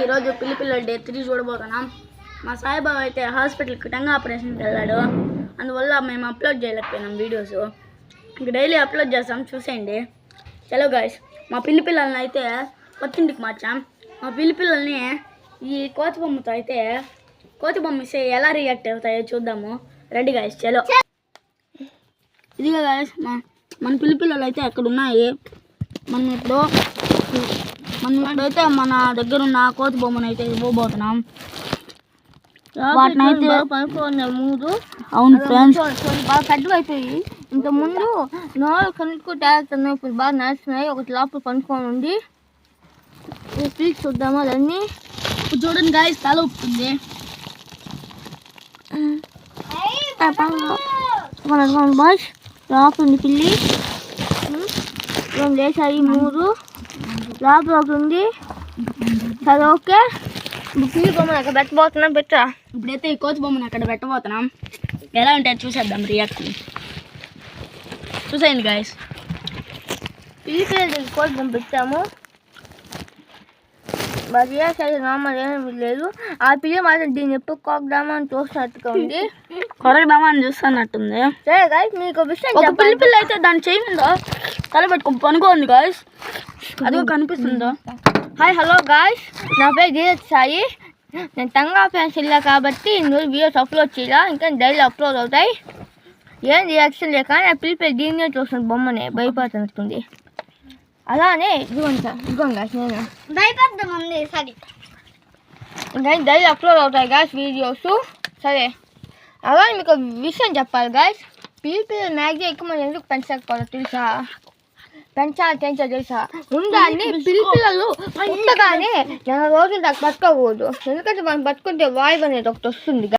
ఈరోజు పిల్లి డే 3 చూడబోతున్నాం. మా సాయిబాబా అయితే హాస్పిటల్కి టంగ్ ఆపరేషన్కి వెళ్ళాడు. అందువల్ల మేము అప్లోడ్ చేయలేకపోయినాం వీడియోస్. ఇంక డైలీ అప్లోడ్ చేస్తాం, చూసేయండి. చలో గాయస్, మా పిల్లిపిల్లల్ని అయితే కొత్తింటికి మార్చాం. మా పిల్లిపిల్లల్ని ఈ కోతి బొమ్మతో అయితే కోతి బొమ్మ ఇస్తే ఎలా రియాక్ట్ అవుతాయో చూద్దాము. రెడీ గాయస్, చలో. ఇదిగా గాయస్, మన పిల్లిపిల్లలు అయితే అక్కడ ఉన్నాయి. మనం ఇప్పుడైతే మన దగ్గర ఉన్న కోతి బొమ్మను అయితే ఇవ్వబోతున్నాం. వాటినైతే ముందు అవును ఫ్రెండ్స్, బాగా పెద్దగా అయిపోయి ఇంత ముందు 4 కనుక్కుంటే ఇప్పుడు బాగా నడుస్తున్నాయి. ఒకటి లోపల పనుకొని ఉంది. స్పీక్ చూద్దామా దాన్ని. చూడండి గాయస్, తల ఉప్పుతుంది. బాయ్స్ లోపల ఉంది పిల్లి. లేచాయి 3 లోపల ఒకటి ఉంది. సరే ఓకే, పిల్లి బొమ్మను అక్కడ పెట్టబోతున్నాం. పెట్టా ఇప్పుడైతే ఈ కోతి బొమ్మను అక్కడ పెట్టబోతున్నాం. ఎలా ఉంటాయో చూసేద్దాం రియాక్షన్. చూసేయండి గాయస్. పిల్లి పిల్లలకి కోతి బొమ్మ పెట్టాము. మరి రియాక్షన్ నార్మల్ ఏమీ లేదు. ఆ పిల్లి మాత్రం దీన్ని ఎప్పుడు కోకదామా అని చూస్తున్నట్టుగా ఉంది. కొరకదామా అని చూస్తున్నట్టుంది. సరే గాయస్, మీకు విషయం ఒక పిల్లి పిల్ల అయితే దాని చేయిందో తల పెట్టుకుని పనుకోండి గాయస్. అదిగో కనిపిస్తుందో. హాయ్ హలో గాయస్, నా పేరు ధీరజ్ సాయి. నేను టంగ్ ఆపరేషన్ వెళ్ళా కాబట్టి ఇందులో వీడియోస్ అప్లోడ్ చేయాలా, ఇంకా డైలీ అప్లోడ్ అవుతాయి. ఏం రియాక్షన్ లేక నా పిల్లి దీన్నే చూస్తుంది, బొమ్మనే భయపడుతున్నట్టుంది. అలానే ఇదిగోండి గాయస్, నేను భయపడతామండి. సరే ఇంకా డైలీ అప్లోడ్ అవుతాయి గాయస్ వీడియోస్. సరే, అలానే మీకు విషయం చెప్పాలి గాయస్. పిల్లలు మ్యాక్సిమం ఎక్కువ మంది ఎందుకు పెంచకపోవడం తెలుసా? తెలుసా? ఉండాలి. పిల్లలు ఉండగానే 40 రోజులు దాకా బతకకూడదు. ఎందుకంటే మనం బతుకుంటే వాయువు అనేది ఒకటి వస్తుంది.